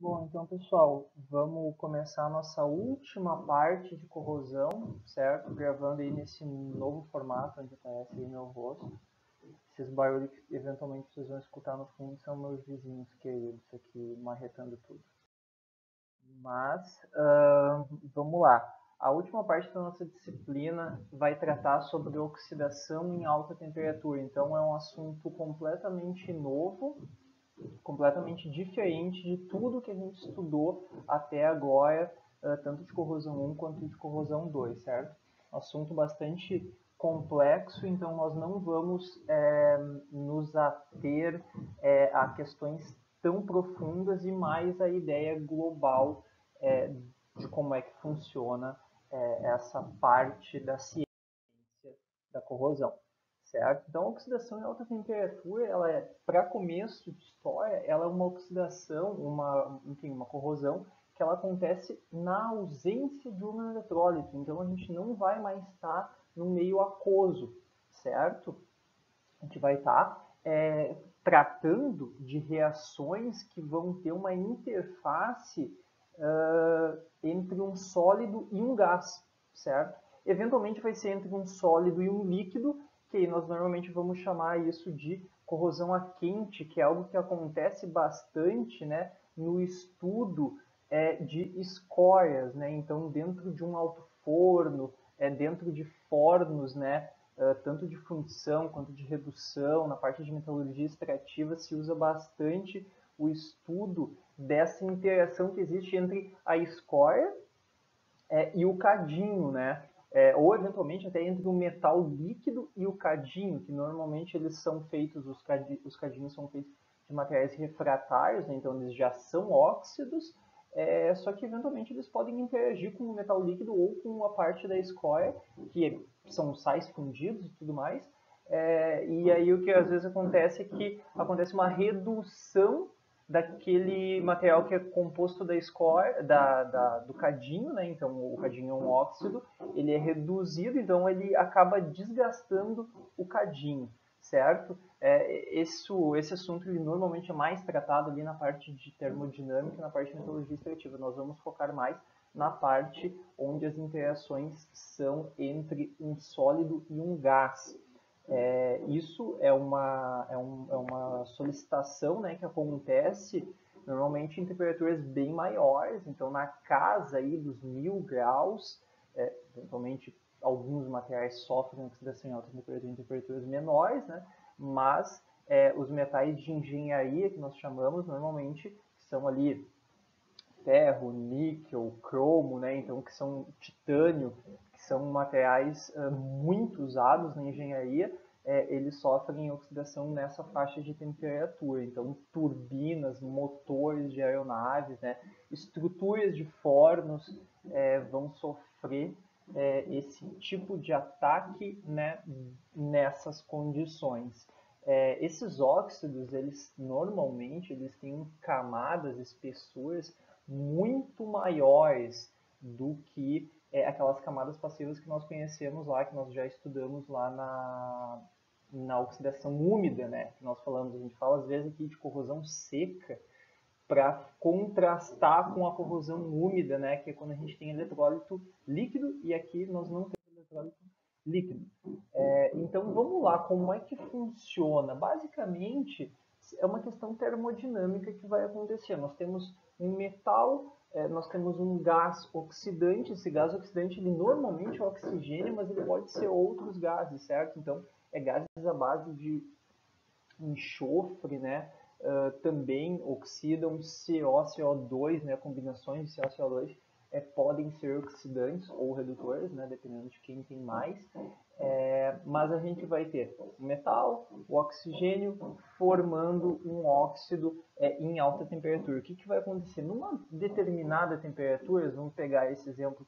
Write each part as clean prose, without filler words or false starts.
Bom, então pessoal, vamos começar a nossa última parte de corrosão, certo? Gravando aí nesse novo formato onde aparece aí meu rosto. Esses barulhos que eventualmente vocês vão escutar no fundo são meus vizinhos queridos aqui marretando tudo. Mas, vamos lá. A última parte da nossa disciplina vai tratar sobre oxidação em alta temperatura. Então é um assunto completamente novo, completamente diferente de tudo que a gente estudou até agora, tanto de corrosão 1 quanto de corrosão 2, certo? Um assunto bastante complexo, então nós não vamos nos ater a questões tão profundas e mais a ideia global de como é que funciona essa parte da ciência da corrosão, certo? Então, a oxidação em alta temperatura, ela é, para começo de história, ela é uma oxidação, uma corrosão que ela acontece na ausência de um eletrólito. Então, a gente não vai mais estar no meio aquoso, certo? A gente vai estar tratando de reações que vão ter uma interface entre um sólido e um gás, certo? Eventualmente vai ser entre um sólido e um líquido, que aí nós normalmente vamos chamar isso de corrosão a quente, que é algo que acontece bastante, né, no estudo de escórias, né? Então, dentro de um alto forno, dentro de fornos, né, tanto de fundição quanto de redução, na parte de metalurgia extrativa, se usa bastante o estudo dessa interação que existe entre a escória e o cadinho, né? Ou eventualmente até entre o metal líquido e o cadinho, que normalmente eles são feitos, os cadinhos são feitos de materiais refratários, né? Então eles já são óxidos, só que eventualmente eles podem interagir com o metal líquido ou com a parte da escória, que são sais fundidos e tudo mais. E aí o que às vezes acontece é que acontece uma redução daquele material que é composto da escória, do cadinho, né? Então o cadinho é um óxido, ele é reduzido, então ele acaba desgastando o cadinho, certo? Esse assunto ele normalmente é mais tratado ali na parte de termodinâmica, na parte de metalurgia extrativa. Nós vamos focar mais na parte onde as interações são entre um sólido e um gás. Isso é uma solicitação, né, que acontece normalmente em temperaturas bem maiores, então na casa aí dos 1000 graus, eventualmente alguns materiais sofrem oxidação em alta temperatura em temperaturas menores, né, mas os metais de engenharia que nós chamamos normalmente são ali ferro, níquel, cromo, né? Então que são titânio, que são materiais muito usados na engenharia, eles sofrem oxidação nessa faixa de temperatura. Então turbinas, motores de aeronaves, né? Estruturas de fornos vão sofrer esse tipo de ataque, né? Nessas condições. Esses óxidos, eles normalmente eles têm camadas, espessuras muito maiores do que aquelas camadas passivas que nós conhecemos lá, que nós já estudamos lá na oxidação úmida, né? Que nós falamos, a gente fala às vezes aqui de corrosão seca para contrastar com a corrosão úmida, né? Que é quando a gente tem eletrólito líquido e aqui nós não temos eletrólito líquido. Então vamos lá, como é que funciona? Basicamente é uma questão termodinâmica que vai acontecer. Nós temos um metal, nós temos um gás oxidante. Esse gás oxidante ele normalmente é oxigênio, mas ele pode ser outros gases, certo? Então gases à base de enxofre, né? Também oxidam CO, CO2, né? Combinações de CO, CO2 podem ser oxidantes ou redutores, né? Dependendo de quem tem mais. Mas a gente vai ter o metal, o oxigênio, formando um óxido em alta temperatura. O que vai acontecer? Numa determinada temperatura, vamos pegar esse exemplo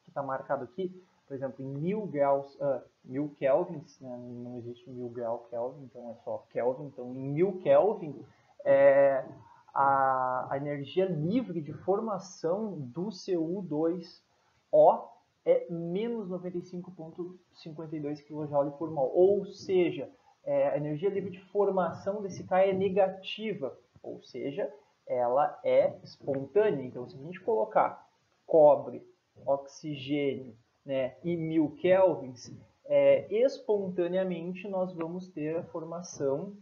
que tá marcado aqui, por exemplo, em 1000 graus, 1000 kelvins, né? Não existe 1000 grau Kelvin, então é só Kelvin. Então, em 1000 Kelvin, a energia livre de formação do Cu2O é menos 95,52 kJ por mol. Ou seja, a energia livre de formação desse K é negativa, ou seja, ela é espontânea. Então, se a gente colocar cobre, oxigênio, né, e 1000 kelvins, espontaneamente nós vamos ter a formação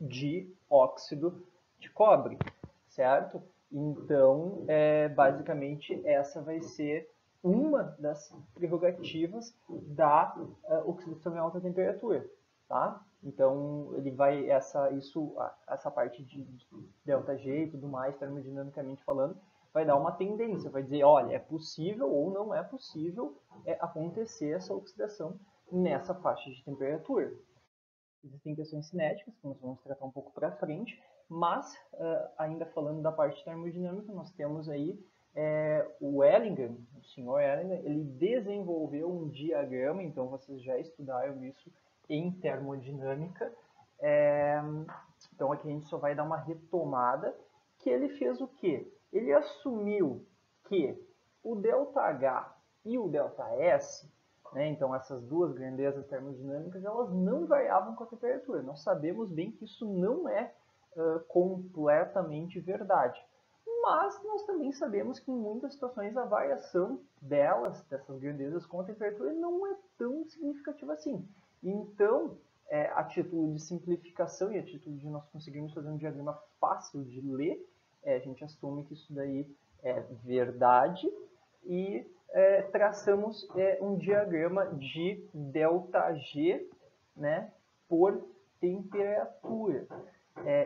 de óxido de cobre, certo? Então, basicamente, essa vai ser uma das prerrogativas da oxidação em alta temperatura, tá? Então, ele vai, essa parte de ΔG e tudo mais, termodinamicamente falando, vai dar uma tendência, vai dizer, olha, é possível ou não é possível acontecer essa oxidação nessa faixa de temperatura. Existem questões cinéticas, que nós vamos tratar um pouco para frente, mas, ainda falando da parte termodinâmica, nós temos aí o Ellingham, o Sr. Ellingham, ele desenvolveu um diagrama, então vocês já estudaram isso em termodinâmica. Então aqui a gente só vai dar uma retomada, que ele fez o quê? Ele assumiu que o ΔH e o ΔS, né, então essas duas grandezas termodinâmicas, elas não variavam com a temperatura. Nós sabemos bem que isso não é completamente verdade. Mas nós também sabemos que em muitas situações a variação dessas grandezas com a temperatura, não é tão significativa assim. Então, a título de simplificação e a título de nós conseguirmos fazer um diagrama fácil de ler, a gente assume que isso daí é verdade e traçamos um diagrama de ΔG, né, por temperatura.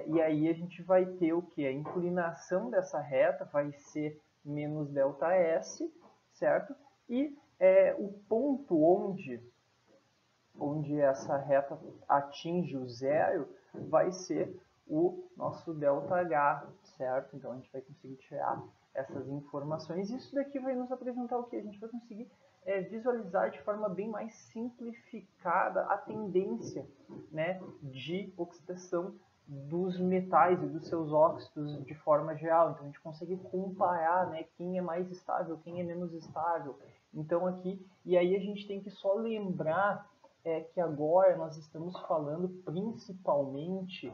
E aí a gente vai ter o que? A inclinação dessa reta vai ser menos ΔS, certo? E o ponto onde essa reta atinge o zero vai ser o nosso ΔH, certo? Então a gente vai conseguir tirar essas informações. Isso daqui vai nos apresentar o que? A gente vai conseguir visualizar de forma bem mais simplificada a tendência, né, de oxidação dos metais e dos seus óxidos de forma geral. Então a gente consegue comparar, né, quem é mais estável, quem é menos estável. Então aqui, e aí a gente tem que só lembrar que agora nós estamos falando principalmente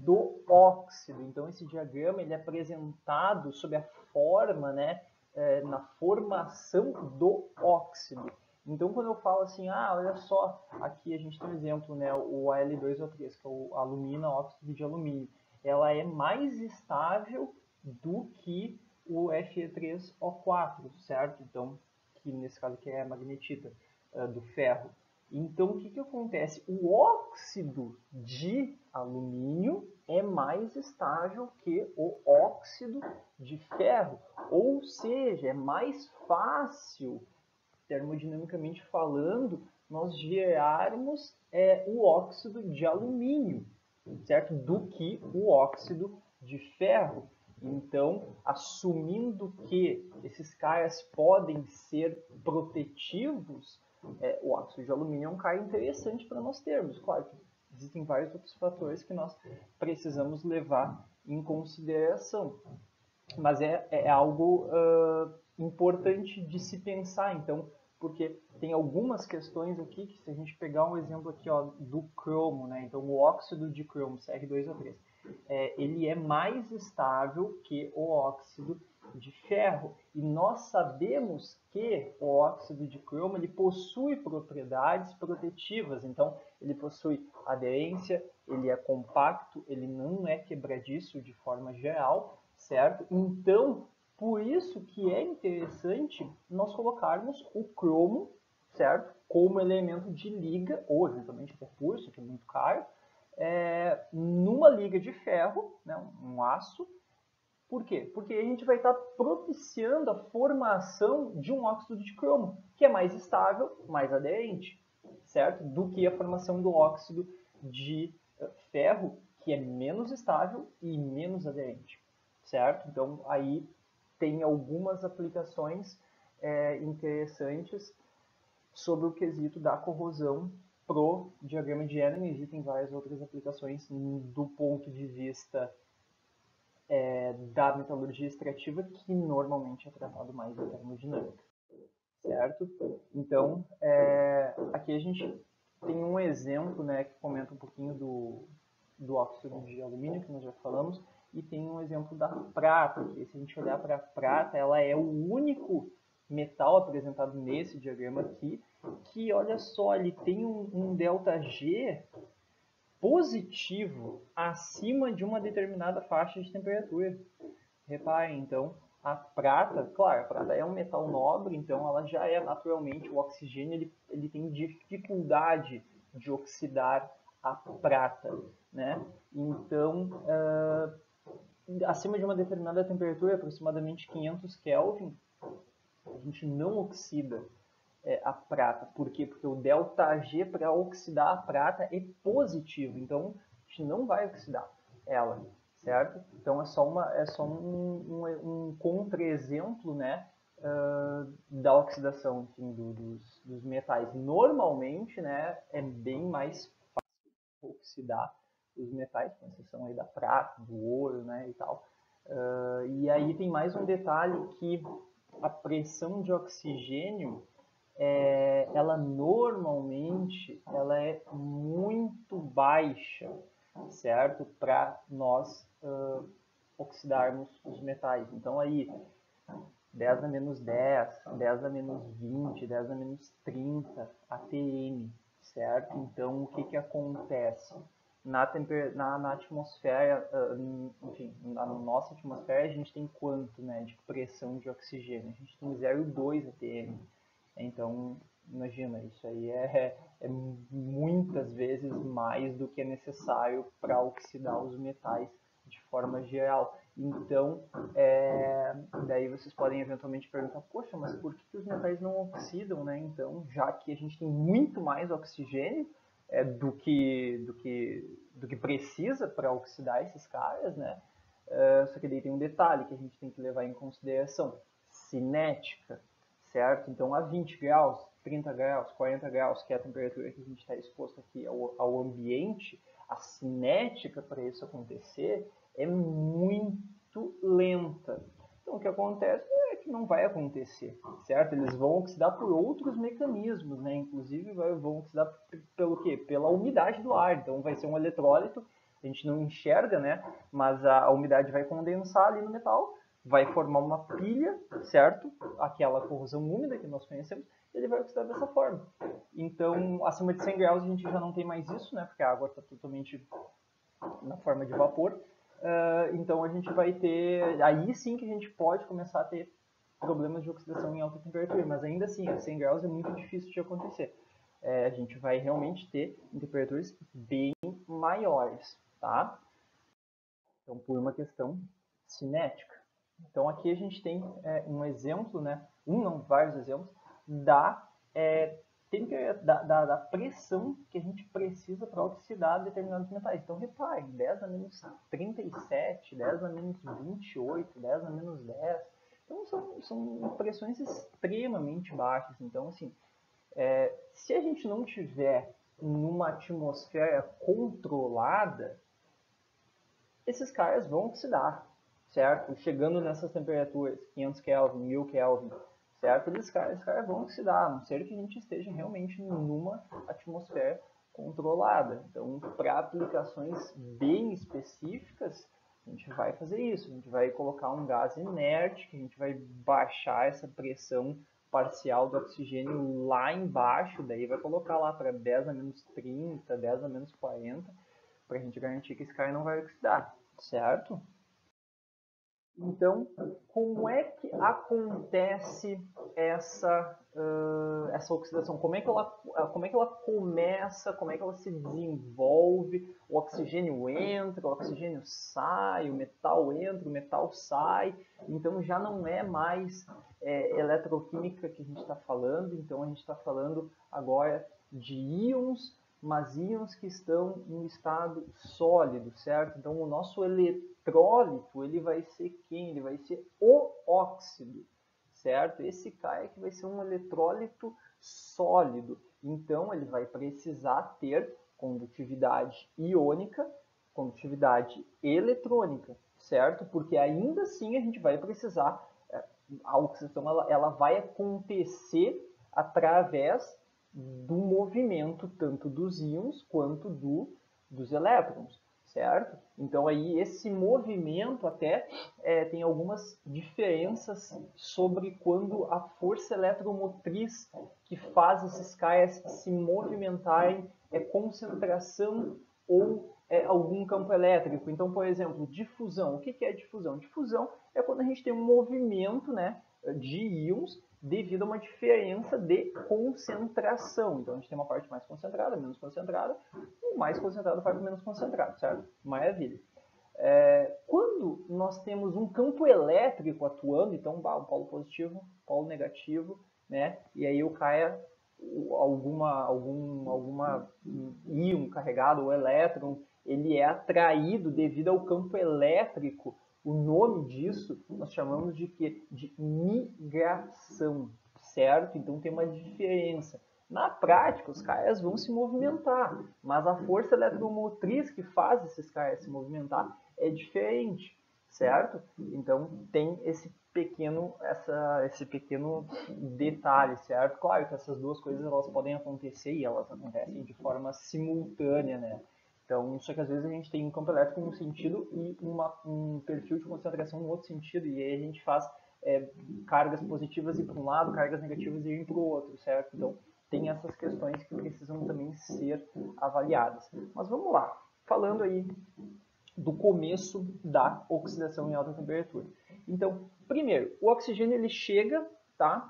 do óxido. Então esse diagrama ele é apresentado sob a forma, né, na formação do óxido. Então quando eu falo assim, olha só, aqui a gente tem um exemplo, né, o Al2O3, que é o alumina, óxido de alumínio. Ela é mais estável do que o Fe3O4, certo? Então, que nesse caso aqui é a magnetita do ferro. Então, o que acontece? O óxido de alumínio é mais estável que o óxido de ferro, ou seja, é mais fácil, termodinamicamente falando, nós gerarmos o óxido de alumínio, certo? Do que o óxido de ferro. Então, assumindo que esses caras podem ser protetivos, o óxido de alumínio é um cara interessante para nós termos. Claro que existem vários outros fatores que nós precisamos levar em consideração, mas é algo importante de se pensar. Então, porque tem algumas questões aqui que, se a gente pegar um exemplo aqui, ó, do cromo, né? Então o óxido de cromo, Cr2O3, ele é mais estável que o óxido de ferro, e nós sabemos que o óxido de cromo ele possui propriedades protetivas. Então ele possui aderência, ele é compacto, ele não é quebradiço de forma geral, certo? Então, por isso que é interessante nós colocarmos o cromo, certo, como elemento de liga, ou eventualmente até purso, que é muito caro, numa liga de ferro, né, um aço. Por quê? Porque a gente vai estar propiciando a formação de um óxido de cromo, que é mais estável, mais aderente, certo? Do que a formação do óxido de ferro, que é menos estável e menos aderente, certo? Então, aí tem algumas aplicações interessantes sobre o quesito da corrosão pro diagrama de Ellingham. Existem várias outras aplicações do ponto de vista da metalurgia extrativa, que normalmente é tratado mais em termodinâmica, certo? Então, aqui a gente tem um exemplo, né, que comenta um pouquinho do óxido de alumínio, que nós já falamos, e tem um exemplo da prata, que se a gente olhar para a prata, ela é o único metal apresentado nesse diagrama aqui, que olha só, ele tem um ΔG positivo acima de uma determinada faixa de temperatura. Reparem, então, a prata, claro, a prata é um metal nobre, então ela já é naturalmente, o oxigênio ele tem dificuldade de oxidar a prata, né? Então, acima de uma determinada temperatura, aproximadamente 500 Kelvin, a gente não oxida a prata. Por quê? Porque o ΔG para oxidar a prata é positivo, então a gente não vai oxidar ela, certo? Então é só um contra-exemplo, né, da oxidação, enfim, dos metais. Normalmente, né, é bem mais fácil oxidar os metais, com exceção aí da prata, do ouro, né, e tal. E aí tem mais um detalhe, que a pressão de oxigênio ela normalmente ela é muito baixa, certo? Para nós oxidarmos os metais. Então aí 10 a menos 10, 10 a menos 20, 10 a menos 30 atm, certo? Então o que que acontece? Na atmosfera, enfim, na nossa atmosfera a gente tem quanto, né, de pressão de oxigênio? A gente tem 0,2 atm. Então, imagina, isso aí é muitas vezes mais do que é necessário para oxidar os metais de forma geral. Então, daí vocês podem eventualmente perguntar, poxa, mas por que os metais não oxidam, né? Então, já que a gente tem muito mais oxigênio do que precisa para oxidar esses caras, né? Só que daí tem um detalhe que a gente tem que levar em consideração: cinética, certo? Então, a 20 graus, 30 graus, 40 graus, que é a temperatura que a gente está exposto aqui ao ambiente, a cinética para isso acontecer é muito lenta. Então, o que acontece é que não vai acontecer, certo? Eles vão oxidar por outros mecanismos, né? Inclusive, vão oxidar pelo quê? Pela umidade do ar. Então, vai ser um eletrólito, a gente não enxerga, né? Mas a umidade vai condensar ali no metal, vai formar uma pilha, certo? Aquela corrosão úmida que nós conhecemos, ele vai oxidar dessa forma. Então, acima de 100 graus a gente já não tem mais isso, né? Porque a água está totalmente na forma de vapor. Então a gente vai ter, aí sim que a gente pode começar a ter problemas de oxidação em alta temperatura, mas ainda assim, a 100 graus é muito difícil de acontecer. A gente vai realmente ter temperaturas bem maiores, tá? Então, por uma questão cinética. Então, aqui a gente tem um exemplo, né? Vários exemplos da da pressão que a gente precisa para oxidar determinados metais. Então, repare, 10 a menos 37, 10 a menos 28, 10 a menos 10. Então, são pressões extremamente baixas. Então, assim, se a gente não tiver numa atmosfera controlada, esses caras vão oxidar, certo? Chegando nessas temperaturas, 500 Kelvin, 1000 Kelvin, certo? Esses caras vão oxidar, a não ser que a gente esteja realmente numa atmosfera controlada. Então, para aplicações bem específicas, a gente vai fazer isso. A gente vai colocar um gás inerte, que a gente vai baixar essa pressão parcial do oxigênio lá embaixo, daí vai colocar lá para 10 a menos 30, 10 a menos 40, para a gente garantir que esse cara não vai oxidar, certo? Então, como é que acontece essa oxidação? Como é que ela começa? Como é que ela se desenvolve? O oxigênio entra, o oxigênio sai, o metal entra, o metal sai. Então, já não é mais eletroquímica que a gente está falando. Então, a gente está falando agora de íons, mas íons que estão em estado sólido, certo? Então, o nosso eletrólito, ele vai ser quem? Ele vai ser o óxido, certo? Esse cara que vai ser um eletrólito sólido. Então, ele vai precisar ter condutividade iônica, condutividade eletrônica, certo? Porque ainda assim a gente vai precisar, a oxidação ela vai acontecer através do movimento tanto dos íons quanto dos elétrons, certo? Então aí esse movimento até tem algumas diferenças sobre quando a força eletromotriz que faz esses caias se movimentarem é concentração ou algum campo elétrico. Então, por exemplo, difusão. O que é difusão? Difusão é quando a gente tem um movimento, né, de íons devido a uma diferença de concentração. Então, a gente tem uma parte mais concentrada, menos concentrada. O mais concentrado vai para o menos concentrado, certo? Maravilha. Quando nós temos um campo elétrico atuando, então um polo positivo, polo negativo, né? E aí o caia alguma íon carregado ou elétron, ele é atraído devido ao campo elétrico. O nome disso nós chamamos de quê? De migração, certo? Então tem uma diferença. Na prática, os caias vão se movimentar, mas a força eletromotriz que faz esses caias se movimentar é diferente, certo? Então tem esse pequeno detalhe, certo? Claro que essas duas coisas elas podem acontecer e elas acontecem de forma simultânea, né? Então, só que às vezes a gente tem um campo elétrico em um sentido e um perfil de concentração no outro sentido, e aí a gente faz cargas positivas ir para um lado, cargas negativas irem para o outro, certo? Então, tem essas questões que precisam também ser avaliadas. Mas vamos lá, falando aí do começo da oxidação em alta temperatura. Então, primeiro, o oxigênio ele chega, tá?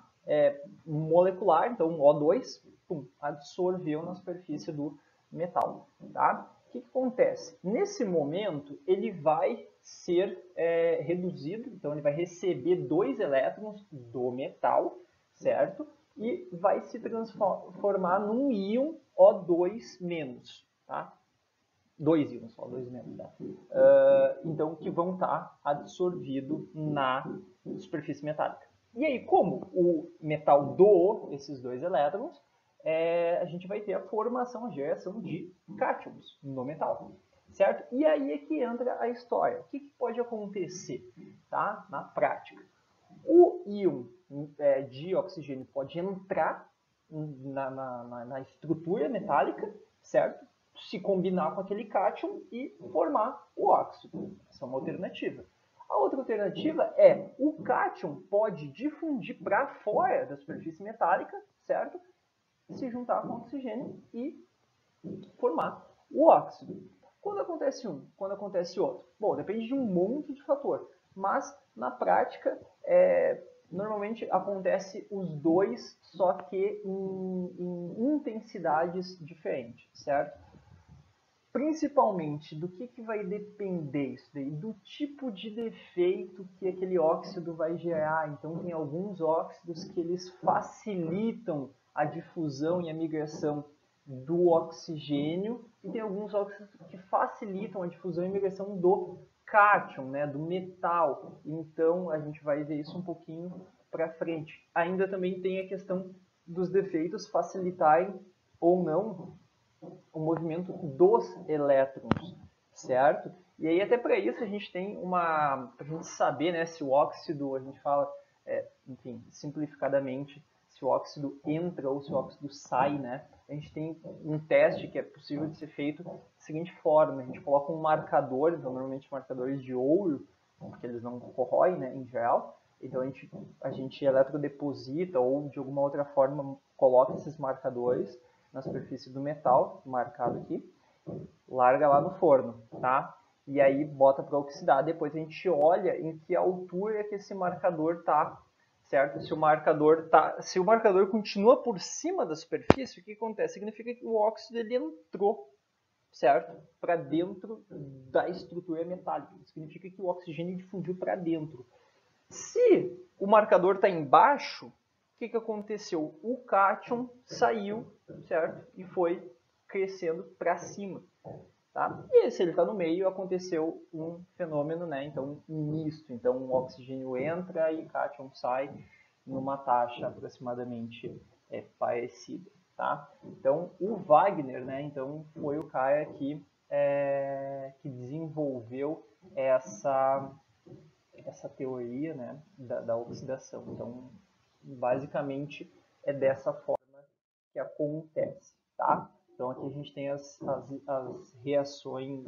Molecular, então O2, absorveu na superfície do metal, tá? O que acontece? Nesse momento, ele vai ser reduzido, então ele vai receber 2 elétrons do metal, certo? E vai se transformar num íon O2-, tá? 2 íons, só 2 menos, tá? Então, que vão estar absorvidos na superfície metálica. E aí, como o metal doou esses 2 elétrons, a gente vai ter a formação, a geração de cátions no metal, certo? E aí é que entra a história. O que pode acontecer, tá? Na prática? O íon de oxigênio pode entrar na estrutura metálica, certo? Se combinar com aquele cátion e formar o óxido. Essa é uma alternativa. A outra alternativa é o cátion pode difundir para fora da superfície metálica, certo? Se juntar com o oxigênio e formar o óxido. Quando acontece um? Quando acontece outro? Bom, depende de um monte de fator, mas na prática normalmente acontece os dois, só que em intensidades diferentes, certo? Principalmente do que vai depender isso daí? Do tipo de defeito que aquele óxido vai gerar. Então tem alguns óxidos que eles facilitam a difusão e a migração do oxigênio e tem alguns óxidos que facilitam a difusão e migração do cátion, né, do metal. Então a gente vai ver isso um pouquinho para frente. Ainda também tem a questão dos defeitos facilitarem ou não o movimento dos elétrons, certo? E aí até para isso a gente tem para a gente saber, né, se o óxido, a gente fala, enfim, simplificadamente, se o óxido entra ou se o óxido sai, né? A gente tem um teste que é possível de ser feito da seguinte forma: a gente coloca um marcador, então normalmente marcadores de ouro, porque eles não corroem, né, em geral. Então a gente eletrodeposita ou de alguma outra forma coloca esses marcadores na superfície do metal, marcado aqui, larga lá no forno, tá? E aí bota para oxidar. Depois a gente olha em que altura que esse marcador tá, certo? Se o marcador continua por cima da superfície, o que acontece? Significa que o óxido ele entrou, certo? Para dentro da estrutura metálica. Significa que o oxigênio difundiu para dentro. Se o marcador está embaixo, o que aconteceu? O cátion saiu, certo? E foi crescendo para cima, tá? E se ele está no meio, aconteceu um fenômeno, né? Então, misto. Então, o oxigênio entra e o cátion sai numa taxa aproximadamente parecida, tá? Então, o Wagner, né? Então, foi o cara que desenvolveu essa teoria, né, da oxidação. Então, basicamente, é dessa forma que acontece, tá? Então aqui a gente tem as reações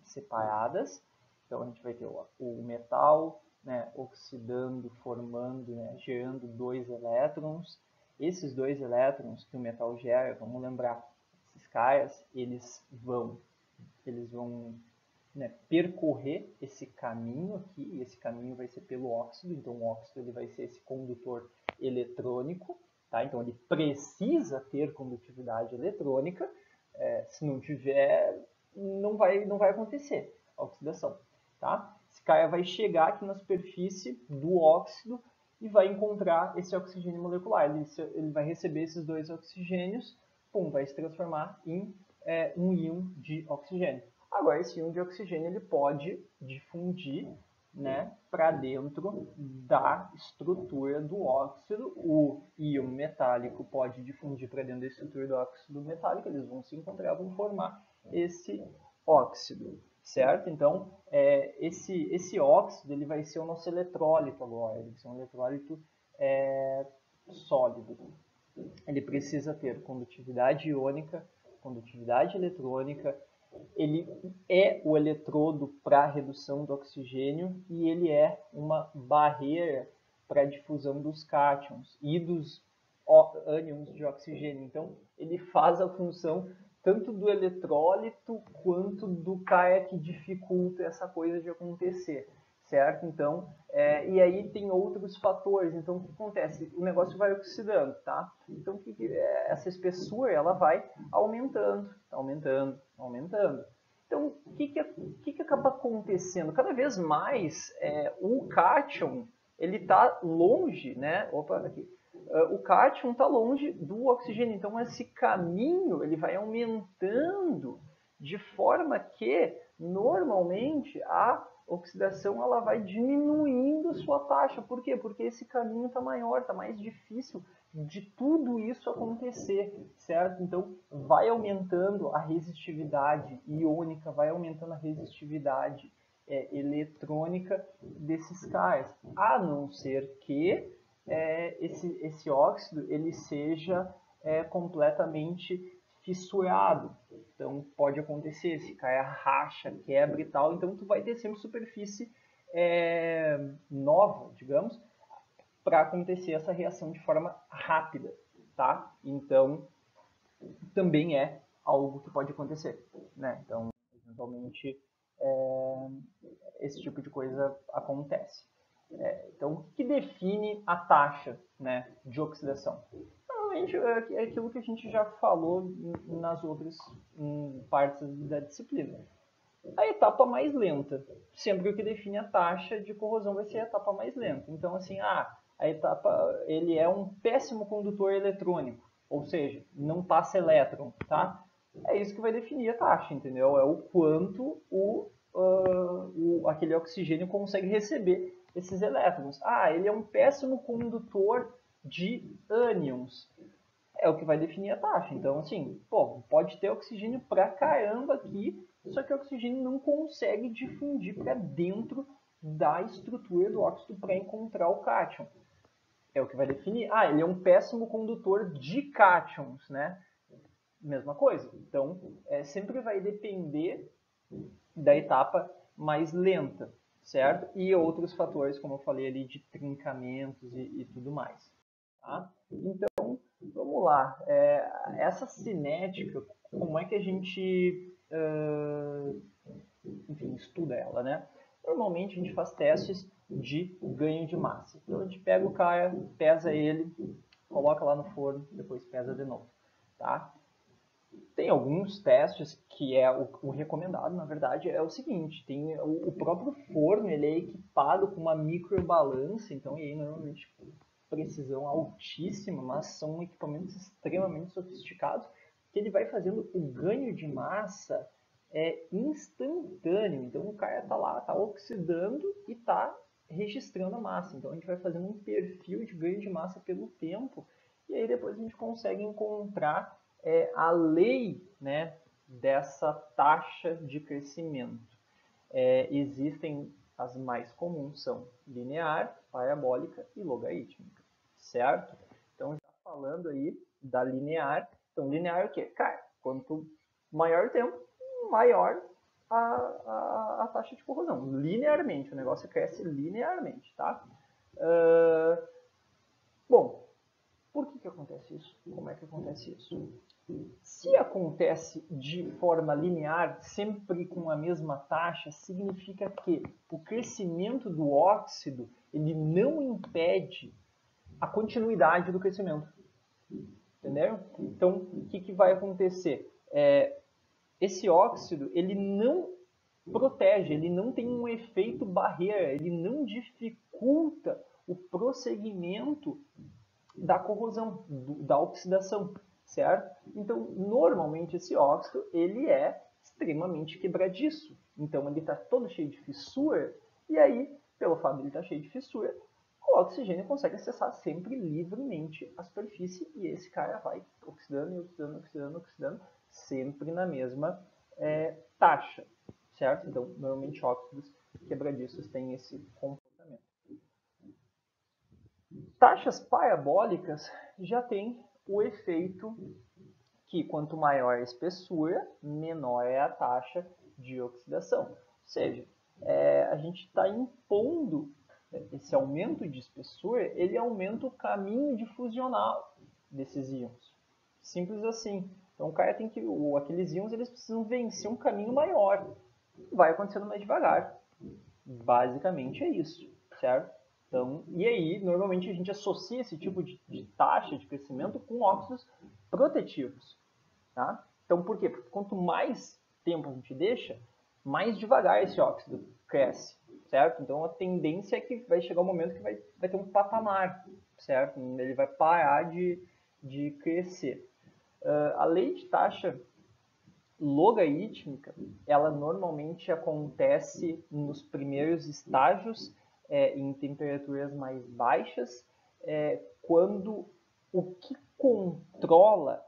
separadas. Então a gente vai ter o metal, né, oxidando, formando, né, gerando 2 elétrons. Esses 2 elétrons que o metal gera, vamos lembrar, esses caras, eles vão né, percorrer esse caminho aqui, e esse caminho vai ser pelo óxido, então o óxido ele vai ser esse condutor eletrônico, tá? Então ele precisa ter condutividade eletrônica, se não tiver, não vai acontecer a oxidação. Tá? Esse cara vai chegar aqui na superfície do óxido e vai encontrar esse oxigênio molecular. Ele vai receber esses 2 oxigênios, pum, vai se transformar em um íon de oxigênio. Agora, esse íon de oxigênio ele pode difundir, né, para dentro da estrutura do óxido. O íon metálico pode difundir para dentro da estrutura do óxido metálico, eles vão se encontrar, vão formar esse óxido, certo? Então, esse óxido ele vai ser o nosso eletrólito agora, ele vai ser um eletrólito sólido. Ele precisa ter condutividade iônica, condutividade eletrônica, ele é o eletrodo para a redução do oxigênio e ele é uma barreira para a difusão dos cátions e dos ânions de oxigênio. Então, ele faz a função tanto do eletrólito quanto do cara que dificulta essa coisa de acontecer, certo? Então, e aí tem outros fatores. Então, o que acontece? O negócio vai oxidando, tá? Então, essa espessura ela vai aumentando, aumentando, aumentando. Então, o que acaba acontecendo? Cada vez mais, o cátion ele está longe, né? Opa, aqui. O cátion está longe do oxigênio. Então, esse caminho ele vai aumentando de forma que, normalmente, a oxidação ela vai diminuindo sua taxa. Por quê? Porque esse caminho está maior, está mais difícil de tudo isso acontecer, certo? Então, vai aumentando a resistividade iônica, vai aumentando a resistividade eletrônica desses caras, a não ser que esse óxido ele seja completamente fissurado. Então pode acontecer, se cair racha, quebra e tal, então tu vai ter sempre superfície nova, digamos, para acontecer essa reação de forma rápida, tá? Então também é algo que pode acontecer, né? Então eventualmente esse tipo de coisa acontece. Então, o que define a taxa, né, de oxidação? Normalmente é aquilo que a gente já falou nas outras partes da disciplina. A etapa mais lenta. Sempre o que define a taxa de corrosão vai ser a etapa mais lenta. Então, assim, a etapa, ele é um péssimo condutor eletrônico, ou seja, não passa elétron, tá? É isso que vai definir a taxa, entendeu? É o quanto aquele oxigênio consegue receber esses elétrons. Ah, ele é um péssimo condutor de ânions. É o que vai definir a taxa. Então, assim, pô, pode ter oxigênio pra caramba aqui, só que o oxigênio não consegue difundir para dentro da estrutura do óxido para encontrar o cátion. É o que vai definir. Ah, ele é um péssimo condutor de cátions, né? Mesma coisa. Então, sempre vai depender da etapa mais lenta, certo? E outros fatores, como eu falei ali, de trincamentos e tudo mais. Tá? Então, vamos lá. Essa cinética, como é que a gente enfim, estuda ela, né? Normalmente a gente faz testes de ganho de massa. Então a gente pega o cara, pesa ele, coloca lá no forno, depois pesa de novo, tá? Tem alguns testes que é o recomendado, na verdade, é o seguinte, tem o próprio forno, ele é equipado com uma microbalança, então e aí normalmente precisão altíssima, mas são equipamentos extremamente sofisticados, que ele vai fazendo o ganho de massa instantâneo. Então o cara está lá, está oxidando e está registrando a massa. Então a gente vai fazendo um perfil de ganho de massa pelo tempo e aí depois a gente consegue encontrar a lei, né, dessa taxa de crescimento. Existem as mais comuns são linear, parabólica e logarítmica, certo? Então já falando aí da linear, então linear é o quê? Cara, Quanto maior o tempo, maior a taxa de corrosão, linearmente, o negócio cresce linearmente, tá? Bom, por que acontece isso? Como é que acontece isso? Se acontece de forma linear, sempre com a mesma taxa, significa que o crescimento do óxido ele não impede a continuidade do crescimento. Entendeu? Então, o que vai acontecer? Esse óxido ele não protege, ele não tem um efeito barreira, ele não dificulta o prosseguimento da corrosão, da oxidação, certo? Então, normalmente esse óxido ele é extremamente quebradiço. Então, ele está todo cheio de fissura, e aí, pelo fato de ele estar cheio de fissura, o oxigênio consegue acessar sempre livremente a superfície, e esse cara vai oxidando, oxidando, oxidando, oxidando, sempre na mesma taxa, certo? Então, normalmente óxidos quebradiços têm esse comportamento. Taxas parabólicas já tem o efeito que quanto maior a espessura, menor é a taxa de oxidação. Ou seja, a gente está impondo esse aumento de espessura, ele aumenta o caminho difusional desses íons. Simples assim. Então o cara tem que, aqueles íons eles precisam vencer um caminho maior. Vai acontecendo mais devagar. Basicamente é isso, certo? Então, e aí, normalmente a gente associa esse tipo de taxa de crescimento com óxidos protetivos. Tá? Então, por quê? Porque quanto mais tempo a gente deixa, mais devagar esse óxido cresce, certo? Então, a tendência é que vai chegar um momento que vai ter um patamar, certo? Ele vai parar de crescer. A lei de taxa logarítmica, ela normalmente acontece nos primeiros estágios, em temperaturas mais baixas, quando o que controla,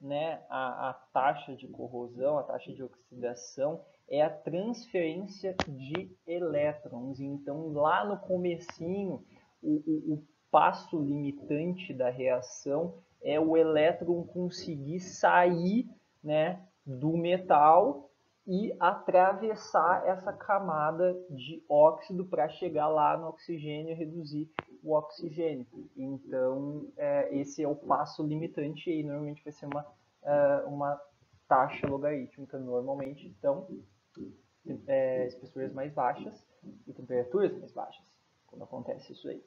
né, a taxa de corrosão, a taxa de oxidação, é a transferência de elétrons. Então, lá no comecinho, o passo limitante da reação é o elétron conseguir sair, né, do metal e atravessar essa camada de óxido para chegar lá no oxigênio e reduzir o oxigênio. Então, esse é o passo limitante e normalmente vai ser uma taxa logarítmica normalmente. Então, espessuras mais baixas e temperaturas mais baixas, quando acontece isso aí.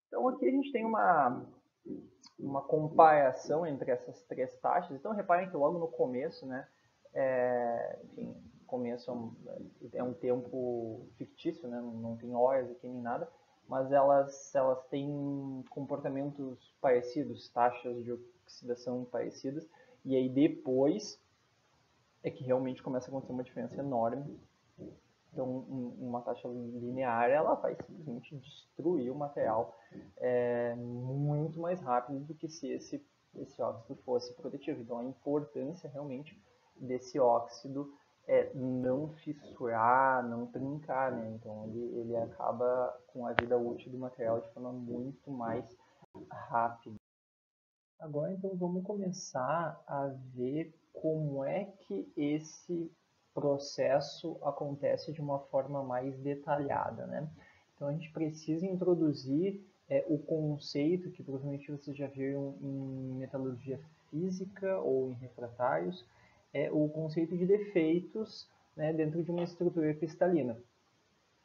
Então, aqui a gente tem uma comparação entre essas três taxas. Então, reparem que logo no começo, né, enfim, começo é um tempo fictício, né, não tem horas aqui nem nada, mas elas têm comportamentos parecidos, taxas de oxidação parecidas, e aí depois é que realmente começa a acontecer uma diferença enorme. Então, uma taxa linear ela vai simplesmente destruir o material muito mais rápido do que se esse óxido fosse protetivo. Então, a importância realmente desse óxido é não fissurar, não trincar, né? Então, ele acaba com a vida útil do material de forma muito mais rápida. Agora, então, vamos começar a ver como é que esse processo acontece de uma forma mais detalhada, né? Então, a gente precisa introduzir o conceito que provavelmente vocês já viram em metalurgia física ou em refratários, o conceito de defeitos, né, dentro de uma estrutura cristalina.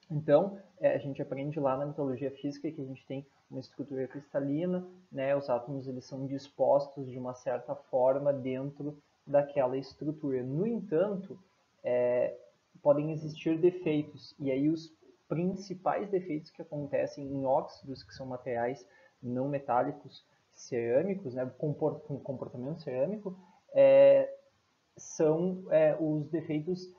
Então, a gente aprende lá na metalurgia física que a gente tem uma estrutura cristalina, né, os átomos eles são dispostos de uma certa forma dentro daquela estrutura. No entanto, podem existir defeitos, e aí os principais defeitos que acontecem em óxidos, que são materiais não metálicos cerâmicos, né, com comportamento cerâmico, são os defeitos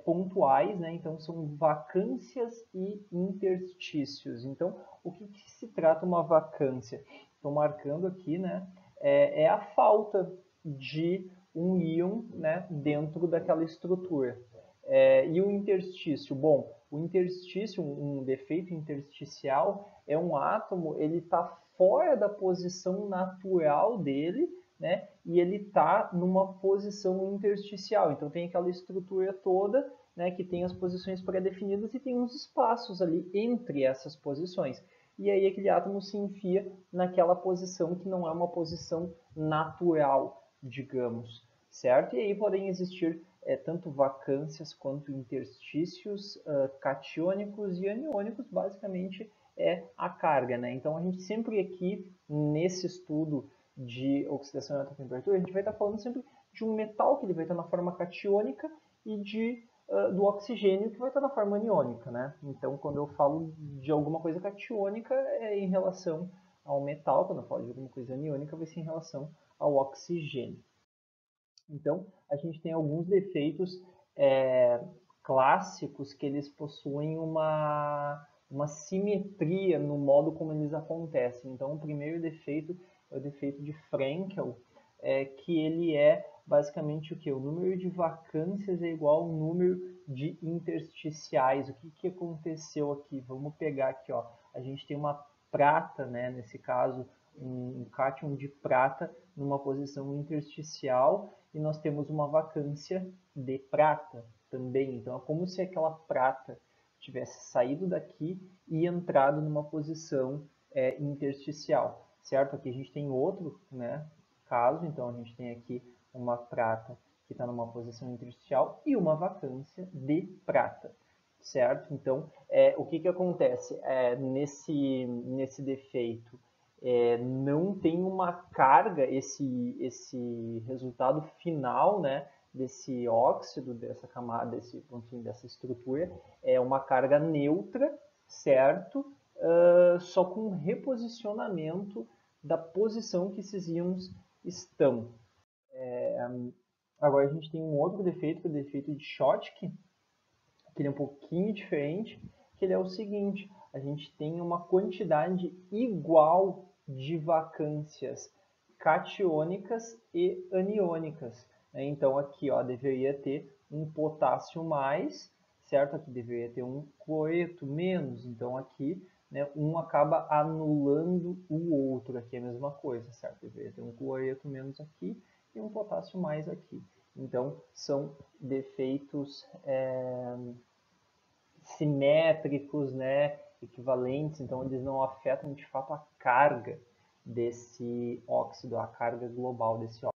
pontuais, né? Então são vacâncias e interstícios. Então, o que se trata uma vacância? Estou marcando aqui, né? É a falta de um íon, né, dentro daquela estrutura. E o interstício? Bom, o interstício, um defeito intersticial, é um átomo, ele está fora da posição natural dele, né? E ele está numa posição intersticial. Então tem aquela estrutura toda, né, que tem as posições pré-definidas e tem uns espaços ali entre essas posições. E aí aquele átomo se enfia naquela posição que não é uma posição natural, digamos, certo? E aí podem existir tanto vacâncias quanto interstícios catiônicos e aniônicos, basicamente é a carga, né? Então a gente sempre aqui, nesse estudo de oxidação em alta temperatura, a gente vai estar falando sempre de um metal que ele vai estar na forma catiônica e do oxigênio que vai estar na forma aniônica, né? Então, quando eu falo de alguma coisa catiônica, é em relação ao metal. Quando eu falo de alguma coisa aniônica, vai ser em relação ao oxigênio. Então, a gente tem alguns defeitos clássicos que eles possuem uma simetria no modo como eles acontecem. Então, o primeiro defeito é o defeito de Frenkel, que ele é basicamente o que? O número de vacâncias é igual ao número de intersticiais. O que aconteceu aqui? Vamos pegar aqui, ó. A gente tem uma prata, né, nesse caso, um cátion de prata numa posição intersticial e nós temos uma vacância de prata também. Então é como se aquela prata tivesse saído daqui e entrado numa posição intersticial, certo? Aqui a gente tem outro, né, caso, então a gente tem aqui uma prata que está numa posição intersticial e uma vacância de prata, certo? Então, o que acontece nesse defeito? Não tem uma carga, esse resultado final, né, desse óxido, dessa camada, enfim, dessa estrutura, é uma carga neutra, certo? Só com reposicionamento da posição que esses íons estão. Agora a gente tem um outro defeito, que é o defeito de Schottky, que ele é um pouquinho diferente, que ele é o seguinte: a gente tem uma quantidade igual de vacâncias catiônicas e aniônicas. Então aqui, ó, deveria ter um potássio mais, certo? Aqui deveria ter um cloreto menos. Então aqui, né, um acaba anulando o outro. Aqui é a mesma coisa, certo? Deveria ter um cloreto menos aqui e um potássio mais aqui. Então são defeitos simétricos, né, equivalentes, então eles não afetam de fato a carga desse óxido, a carga global desse óxido.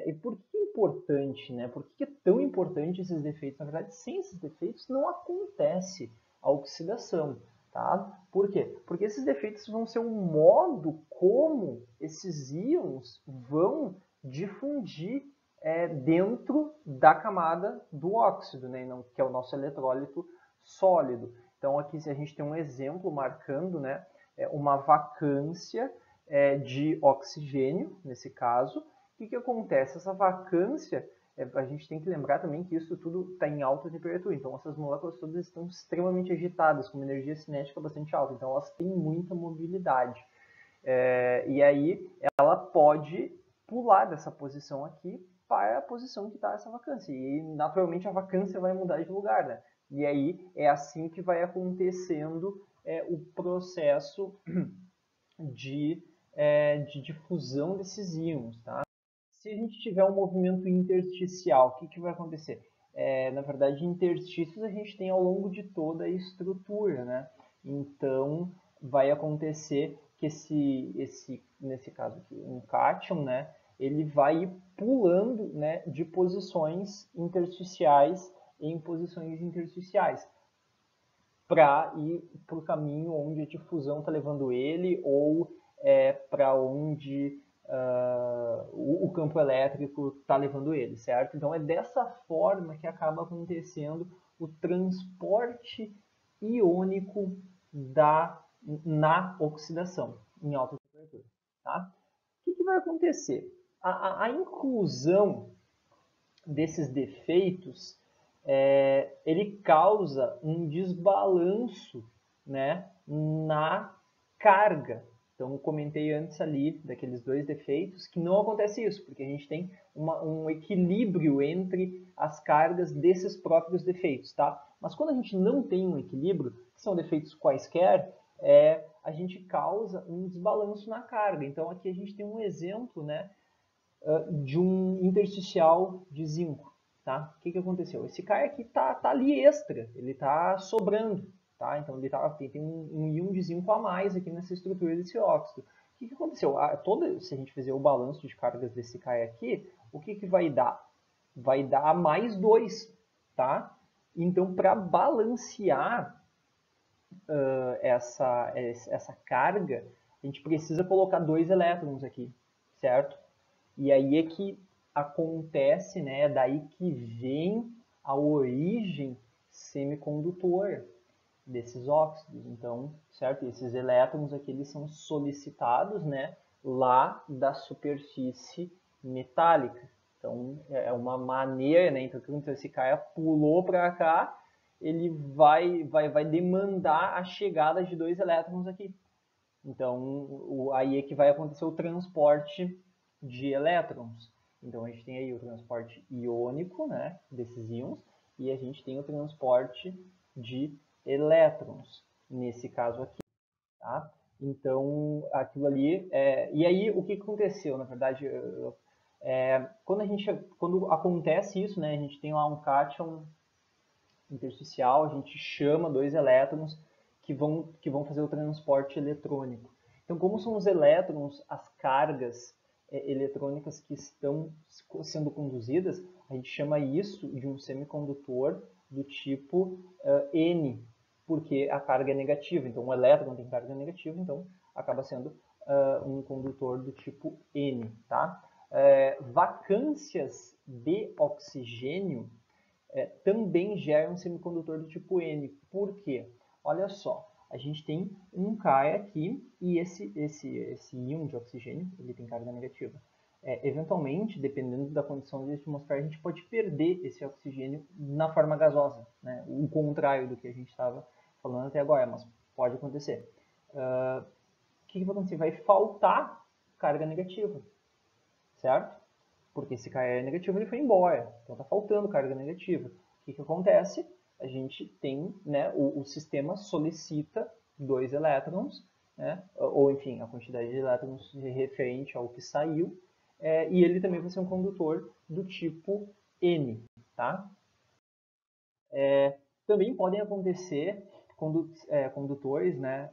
E por que é importante, né? Por que é tão importante esses defeitos? Na verdade, sem esses defeitos não acontece a oxidação, tá? Por quê? Porque esses defeitos vão ser o modo como esses íons vão difundir dentro da camada do óxido, né? Que é o nosso eletrólito sólido. Então aqui a gente tem um exemplo marcando, né, uma vacância de oxigênio, nesse caso. O que acontece? Essa vacância, a gente tem que lembrar também que isso tudo está em alta temperatura, então essas moléculas todas estão extremamente agitadas, com uma energia cinética bastante alta, então elas têm muita mobilidade. E aí ela pode pular dessa posição aqui para a posição que está essa vacância, e naturalmente a vacância vai mudar de lugar, né? E aí é assim que vai acontecendo o processo de difusão desses íons, tá? Se a gente tiver um movimento intersticial, o que vai acontecer? Na verdade, interstícios a gente tem ao longo de toda a estrutura, né? Então, vai acontecer que nesse caso aqui, um cátion, né? Ele vai ir pulando, né, de posições intersticiais em posições intersticiais para ir para o caminho onde a difusão está levando ele ou para onde o campo elétrico está levando ele, certo? Então é dessa forma que acaba acontecendo o transporte iônico na oxidação em alta temperatura. Tá? O que vai acontecer? A inclusão desses defeitos ele causa um desbalanço, né, na carga. Então, eu comentei antes ali daqueles dois defeitos que não acontece isso, porque a gente tem um equilíbrio entre as cargas desses próprios defeitos, tá? Mas quando a gente não tem um equilíbrio, que são defeitos quaisquer, a gente causa um desbalanço na carga. Então aqui a gente tem um exemplo, né, de um intersticial de zinco. Tá? O que aconteceu? Esse cara aqui tá ali extra, ele tá sobrando. Tá? Então ele tem um íon de zinco a mais aqui nessa estrutura desse óxido. O que aconteceu? Se a gente fizer o balanço de cargas desse cara aqui, o que vai dar? Vai dar mais 2. Tá? Então, para balancear essa carga, a gente precisa colocar 2 elétrons aqui, certo? E aí é que acontece, né, é daí que vem a origem semicondutor desses óxidos. Então, certo? Esses elétrons aqui eles são solicitados, né, lá da superfície metálica. Então, é uma maneira, né, então, quando esse cara pulou para cá, ele vai demandar a chegada de 2 elétrons aqui. Então, aí é que vai acontecer o transporte de elétrons. Então, a gente tem aí o transporte iônico, né, desses íons, e a gente tem o transporte de elétrons, nesse caso aqui. Tá? Então, aquilo ali... e aí, o que aconteceu, na verdade? Quando acontece isso, né, a gente tem lá um cátion intersticial, a gente chama 2 elétrons que vão fazer o transporte eletrônico. Então, como são os elétrons, as cargas eletrônicas que estão sendo conduzidas, a gente chama isso de um semicondutor do tipo N, porque a carga é negativa. Então, o elétron tem carga negativa, então acaba sendo um condutor do tipo N. Tá? Vacâncias de oxigênio também gera um semicondutor do tipo N. Por quê? Olha só, a gente tem um K aqui e esse íon de oxigênio ele tem carga negativa. Eventualmente, dependendo da condição de atmosfera, a gente pode perder esse oxigênio na forma gasosa, né? O contrário do que a gente estava falando até agora, mas pode acontecer. O que vai acontecer? Vai faltar carga negativa, certo? Porque esse cara é negativo, ele foi embora. Então está faltando carga negativa. O que acontece? A gente tem, né, o sistema solicita 2 elétrons, né, ou enfim, a quantidade de elétrons referente ao que saiu, e ele também vai ser um condutor do tipo N. Tá? Também podem acontecer condutores, né,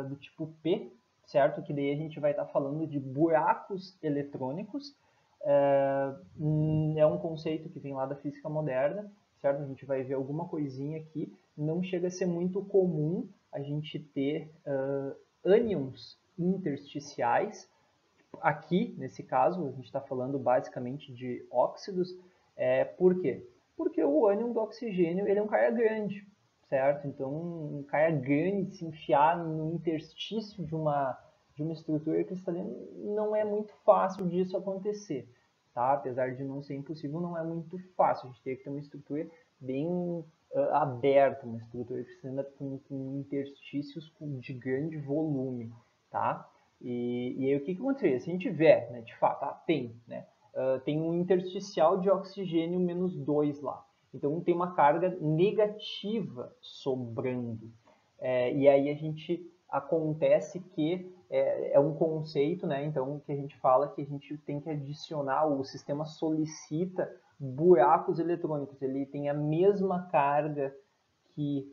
do tipo P, certo? Que daí a gente vai estar falando de buracos eletrônicos. É um conceito que vem lá da física moderna, certo? A gente vai ver alguma coisinha aqui. Não chega a ser muito comum a gente ter ânions intersticiais. Aqui, nesse caso, a gente está falando basicamente de óxidos. Por quê? Porque o ânion do oxigênio ele é um cara grande, certo? Então, um cara grande se enfiar no interstício de uma estrutura cristalina não é muito fácil disso acontecer, tá? Apesar de não ser impossível, não é muito fácil. A gente tem que ter uma estrutura bem aberta, uma estrutura cristalina com interstícios de grande volume, tá? E aí o que acontece? Se a gente tiver, né, de fato, tem, né? Tem um intersticial de oxigênio menos 2 lá. Então tem uma carga negativa sobrando. E aí a gente acontece que é um conceito, né? Então que a gente fala que a gente tem que adicionar, o sistema solicita buracos eletrônicos. Ele tem a mesma carga que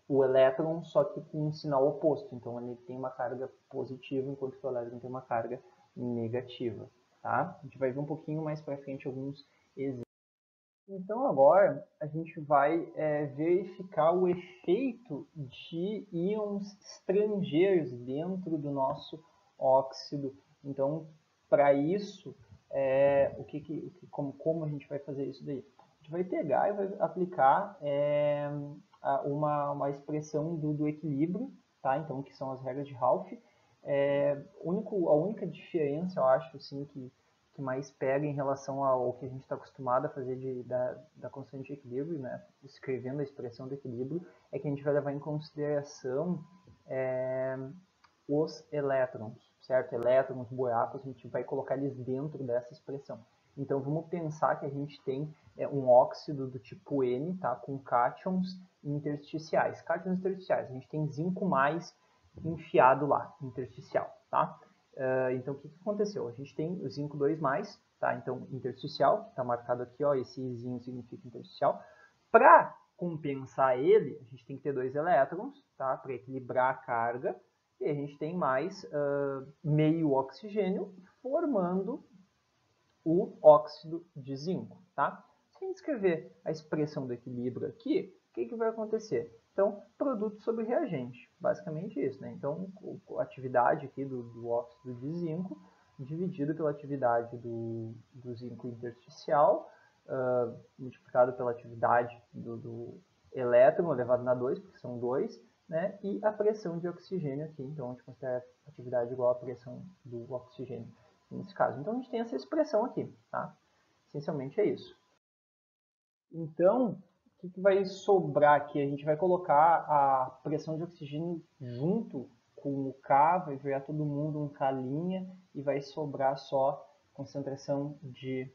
o elétron, só que com um sinal oposto. Então ele tem uma carga positiva, enquanto que o elétron tem uma carga negativa. Tá? A gente vai ver um pouquinho mais para frente alguns exemplos. Então agora a gente vai verificar o efeito de íons estrangeiros dentro do nosso óxido. Então, para isso, como a gente vai fazer isso daí? A gente vai pegar e vai aplicar uma expressão do equilíbrio, tá? Então, que são as regras de Raoult. A única diferença, eu acho, assim, que mais pega em relação ao que a gente está acostumado a fazer da constante de equilíbrio, né? Escrevendo a expressão do equilíbrio, é que a gente vai levar em consideração os elétrons, certo? Elétrons, buracos, a gente vai colocar eles dentro dessa expressão. Então vamos pensar que a gente tem um óxido do tipo N, tá? Com cátions intersticiais. Cátions intersticiais, a gente tem zinco mais enfiado lá, intersticial, tá? Então, o que aconteceu? A gente tem o zinco 2+, tá? Então, intersticial, que está marcado aqui, ó, esse izinho significa intersticial. Para compensar ele, a gente tem que ter 2 elétrons, tá? Para equilibrar a carga, e a gente tem mais meio oxigênio formando o óxido de zinco, tá? Se a gente escrever a expressão do equilíbrio aqui, o que vai acontecer? Então, produto sobre reagente, basicamente isso, né? Então, a atividade aqui do óxido de zinco dividido pela atividade do zinco intersticial, multiplicado pela atividade do elétron elevado na 2, porque são 2, né? E a pressão de oxigênio aqui, então a gente considera a atividade igual à pressão do oxigênio nesse caso. Então a gente tem essa expressão aqui, tá? Essencialmente é isso. Então, o que vai sobrar aqui? A gente vai colocar a pressão de oxigênio junto com o K, vai virar todo mundo um K' e vai sobrar só concentração de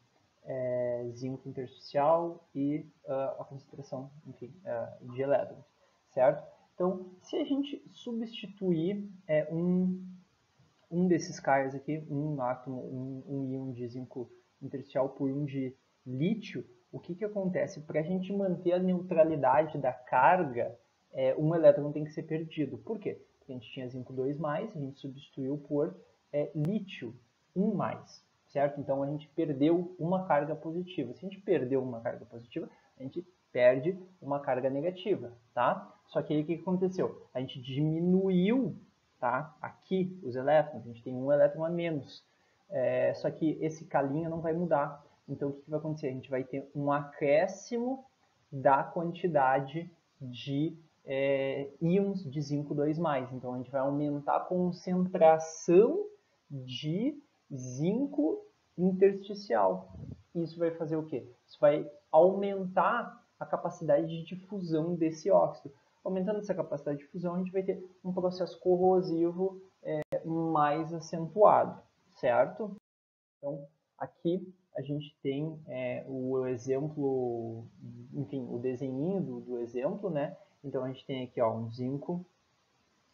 zinco intersticial e a concentração, enfim, de elétrons, certo? Então, se a gente substituir um desses caras aqui, um átomo, um íon de zinco intersticial por um de lítio, o que acontece? Para a gente manter a neutralidade da carga, um elétron tem que ser perdido. Por quê? Porque a gente tinha zinco 2+, a gente substituiu por lítio 1+, certo? Então a gente perdeu uma carga positiva. Se a gente perdeu uma carga positiva, a gente perde uma carga negativa, tá? Só que aí o que aconteceu? A gente diminuiu, tá? Aqui os elétrons, a gente tem um elétron a menos. Só que esse K' não vai mudar. Então, o que vai acontecer? A gente vai ter um acréscimo da quantidade de íons de zinco 2+. Então, a gente vai aumentar a concentração de zinco intersticial. Isso vai fazer o quê? Isso vai aumentar a capacidade de difusão desse óxido. Aumentando essa capacidade de difusão, a gente vai ter um processo corrosivo mais acentuado, certo? Então, aqui a gente tem o exemplo, enfim, o desenho do exemplo, né? Então, a gente tem aqui ó, um zinco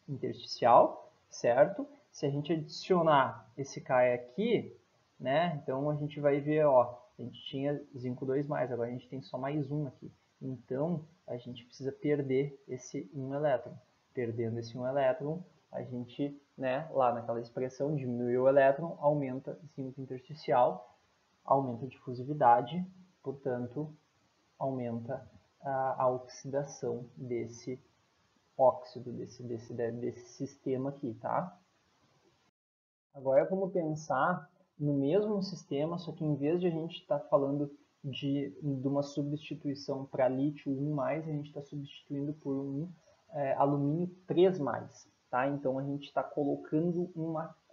intersticial, certo? Se a gente adicionar esse K aqui, né? Então, a gente vai ver, ó, a gente tinha zinco 2+, agora a gente tem só mais um aqui. Então, a gente precisa perder esse 1 elétron. Perdendo esse 1 elétron, a gente, né, lá naquela expressão, diminuiu o elétron, aumenta zinco intersticial, aumenta a difusividade, portanto, aumenta a oxidação desse óxido, desse sistema aqui, tá? Agora vamos pensar no mesmo sistema, só que em vez de a gente estar falando de uma substituição para lítio 1+, a gente está substituindo por um alumínio 3+, tá? Então a gente está colocando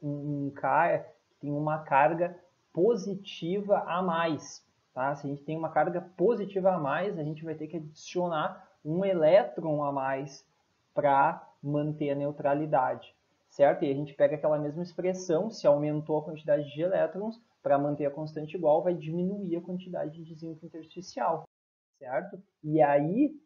um cara que tem uma carga positiva a mais, tá? Se a gente tem uma carga positiva a mais, a gente vai ter que adicionar um elétron a mais para manter a neutralidade, certo? E a gente pega aquela mesma expressão, se aumentou a quantidade de elétrons, para manter a constante igual, vai diminuir a quantidade de zinco intersticial, certo? E aí,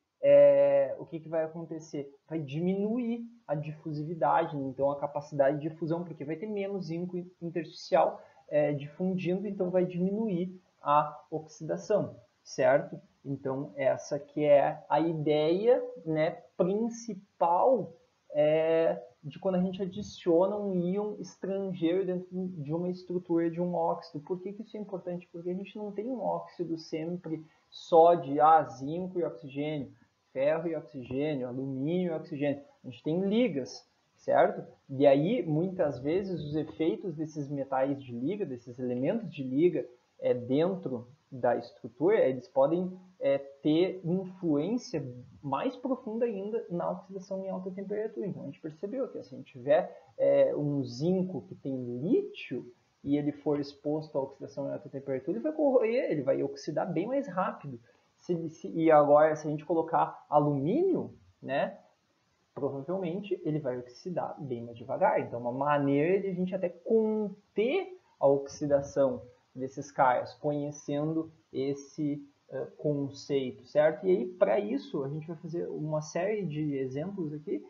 o que vai acontecer? Vai diminuir a difusividade, então a capacidade de difusão, porque vai ter menos zinco intersticial difundindo, então vai diminuir a oxidação, certo? Então, essa que é a ideia, né, principal de quando a gente adiciona um íon estrangeiro dentro de uma estrutura de um óxido. Por que isso é importante? Porque a gente não tem um óxido sempre só de zinco e oxigênio, ferro e oxigênio, alumínio e oxigênio. A gente tem ligas, certo? E aí, muitas vezes, os efeitos desses metais de liga, desses elementos de liga dentro da estrutura, eles podem ter influência mais profunda ainda na oxidação em alta temperatura. Então, a gente percebeu que se a gente tiver um zinco que tem lítio e ele for exposto à oxidação em alta temperatura, ele vai corroer, ele vai oxidar bem mais rápido. E agora, se a gente colocar alumínio, né, provavelmente ele vai oxidar bem mais devagar. Então, uma maneira de a gente até conter a oxidação desses caras, conhecendo esse conceito, certo? E aí, para isso, a gente vai fazer uma série de exemplos aqui.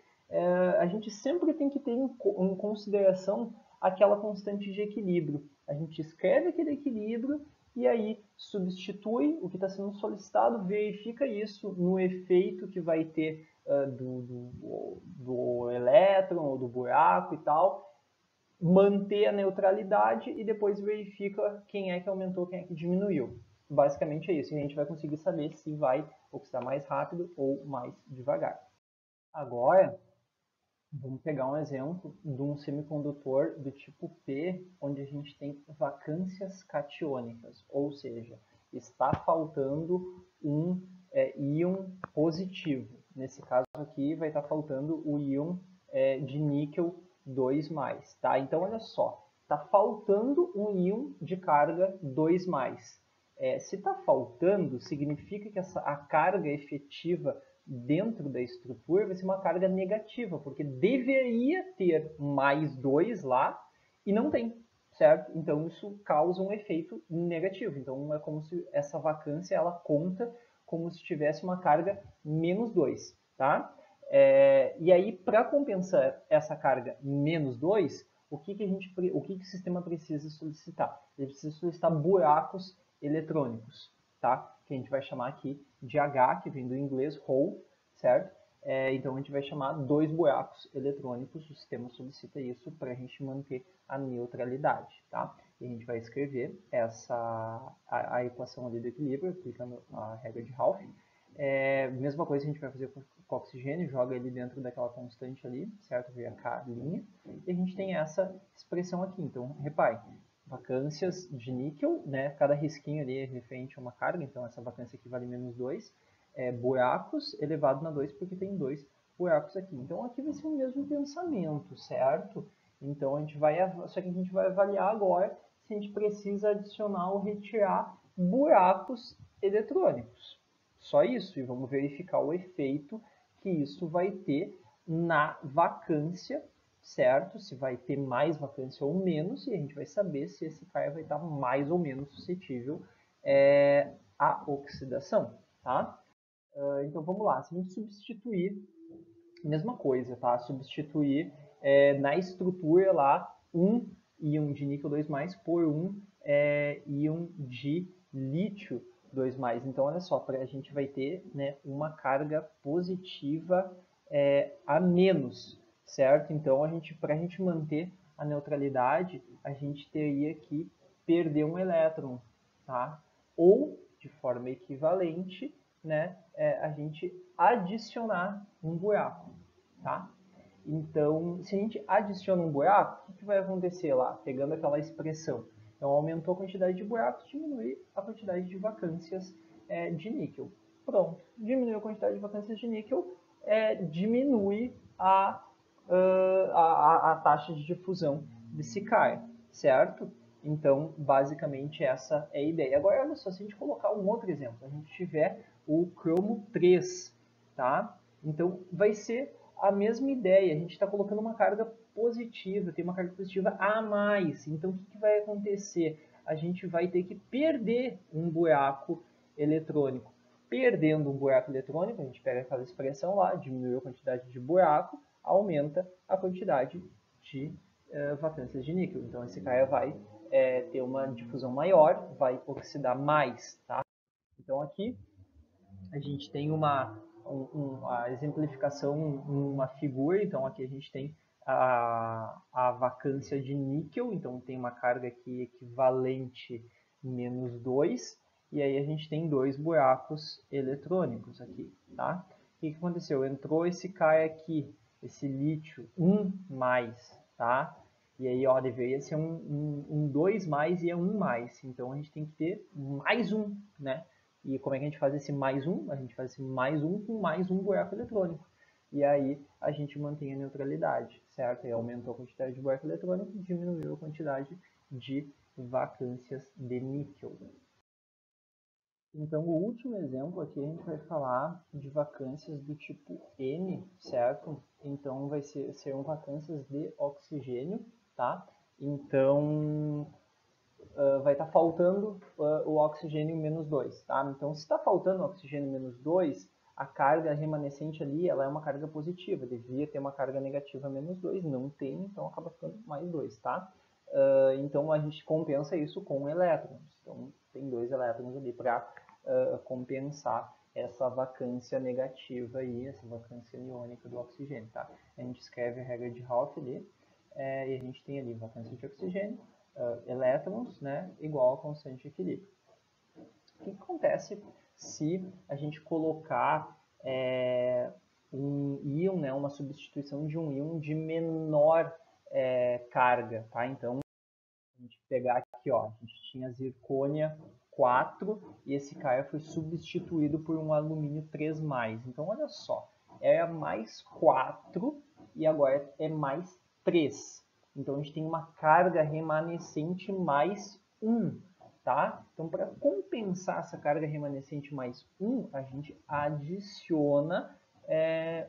A gente sempre tem que ter em consideração aquela constante de equilíbrio. A gente escreve aquele equilíbrio e aí substitui o que está sendo solicitado, verifica isso no efeito que vai ter do elétron ou do buraco e tal, manter a neutralidade e depois verifica quem é que aumentou, quem é que diminuiu. Basicamente é isso, e a gente vai conseguir saber se vai oxidar mais rápido ou mais devagar. Agora, vamos pegar um exemplo de um semicondutor do tipo P, onde a gente tem vacâncias catiônicas, ou seja, está faltando um íon positivo. Nesse caso aqui vai estar faltando o íon de níquel 2+, tá? Então olha só, está faltando um íon de carga 2+. Se está faltando, significa que a carga efetiva dentro da estrutura vai ser uma carga negativa, porque deveria ter mais 2 lá e não tem, certo? Então isso causa um efeito negativo. Então é como se essa vacância ela conta como se tivesse uma carga menos 2, tá? E aí, para compensar essa carga menos 2, o que o sistema precisa solicitar? Ele precisa solicitar buracos eletrônicos, tá? Que a gente vai chamar aqui de H, que vem do inglês hole, certo? Então a gente vai chamar 2 buracos eletrônicos, o sistema solicita isso para a gente manter a neutralidade, tá? E a gente vai escrever a equação ali do equilíbrio, aplicando a regra de Raouf. Mesma coisa a gente vai fazer com o oxigênio, joga ele dentro daquela constante ali, certo? Via K', e a gente tem essa expressão aqui. Então, repare, vacâncias de níquel, né? Cada risquinho ali é referente a uma carga, então essa vacância aqui vale menos 2. Buracos elevado na 2, porque tem 2 buracos aqui. Então aqui vai ser o mesmo pensamento, certo? Então só que a gente vai avaliar agora se a gente precisa adicionar ou retirar buracos eletrônicos. Só isso, e vamos verificar o efeito que isso vai ter na vacância, certo? Se vai ter mais vacância ou menos, e a gente vai saber se esse cara vai estar mais ou menos suscetível à oxidação, tá? Então vamos lá, se a gente substituir, mesma coisa, tá? Substituir na estrutura lá um íon de níquel 2+, por um íon de lítio 2+. Então olha só, a gente vai ter, né, uma carga positiva a menos, certo? Então para a gente manter a neutralidade, a gente teria que perder um elétron, tá? Ou, de forma equivalente, né, a gente adicionar um buraco, tá? Então, se a gente adiciona um buraco, o que vai acontecer lá? Pegando aquela expressão. Então, aumentou a quantidade de buracos, diminui a quantidade de vacâncias de níquel. Pronto, diminuiu a quantidade de vacâncias de níquel, diminui a taxa de difusão desse cara, certo? Então, basicamente, essa é a ideia. Agora, olha só, se a gente colocar um outro exemplo, a gente tiver o cromo 3, tá? Então, vai ser a mesma ideia. A gente está colocando uma carga positiva, tem uma carga positiva a mais. Então, o que vai acontecer? A gente vai ter que perder um buraco eletrônico. Perdendo um buraco eletrônico, a gente pega aquela expressão lá, diminui a quantidade de buraco, aumenta a quantidade de vacâncias de níquel. Então, esse cara vai ter uma difusão maior, vai oxidar mais, tá? Então, aqui a gente tem a exemplificação numa figura. Então, aqui a gente tem a vacância de níquel, então tem uma carga aqui equivalente menos 2, e aí a gente tem 2 buracos eletrônicos aqui, tá? O que aconteceu? Entrou esse cara aqui, esse lítio 1+, tá? E aí, ó, deveria ser um 2+ e é 1+, então a gente tem que ter mais um, né? E como é que a gente faz esse mais um? A gente faz esse mais um com mais um buraco eletrônico. E aí a gente mantém a neutralidade, certo? E aumentou a quantidade de buraco eletrônico e diminuiu a quantidade de vacâncias de níquel. Então, o último exemplo aqui a gente vai falar de vacâncias do tipo N, certo? Então, serão vacâncias de oxigênio, tá? Então, vai estar faltando o oxigênio -2, tá? Então, se está faltando o oxigênio -2, a carga remanescente ali, ela é uma carga positiva, devia ter uma carga negativa -2, não tem, então acaba ficando +2, tá? Então, a gente compensa isso com elétrons. Então, tem 2 elétrons ali para compensar essa vacância negativa aí, essa vacância iônica do oxigênio, tá? A gente escreve a regra de Rauf ali, e a gente tem ali vacância de oxigênio, elétrons, né, igual a constante de equilíbrio. O que acontece se a gente colocar um íon, né, uma substituição de um íon de menor carga, tá? Então, a gente pegar aqui, ó, a gente tinha zircônia 4 e esse cara foi substituído por um alumínio 3+. Então, olha só, é mais 4 e agora é mais 3. Então, a gente tem uma carga remanescente mais 1, tá? Então, para compensar essa carga remanescente mais 1, a gente adiciona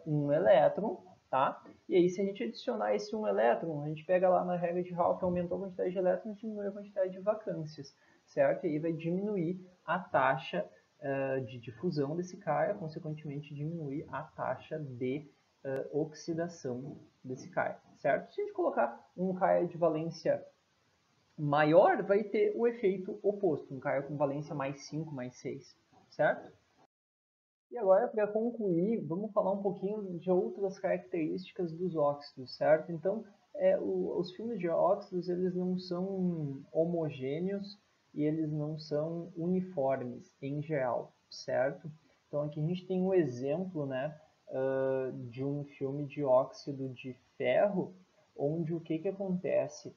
um elétron, tá? E aí, se a gente adicionar esse 1 elétron, a gente pega lá na regra de Rauf, aumentou a quantidade de elétrons, diminui a quantidade de vacâncias, certo? E aí vai diminuir a taxa de difusão desse cara, consequentemente diminuir a taxa de oxidação desse cara, certo? Se a gente colocar um cara de valência maior, vai ter o efeito oposto, um cara com valência +5, +6, certo? E agora, para concluir, vamos falar um pouquinho de outras características dos óxidos, certo? Então, os filmes de óxidos, eles não são homogêneos e eles não são uniformes em geral, certo? Então, aqui a gente tem um exemplo, né, de um filme de óxido de ferro, onde o que acontece?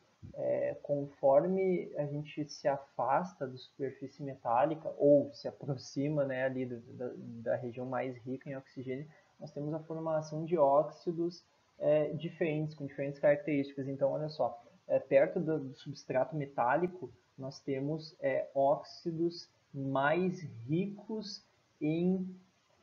Conforme a gente se afasta da superfície metálica ou se aproxima, né, ali da região mais rica em oxigênio, nós temos a formação de óxidos diferentes, com diferentes características. Então, olha só, perto do substrato metálico, nós temos óxidos mais ricos em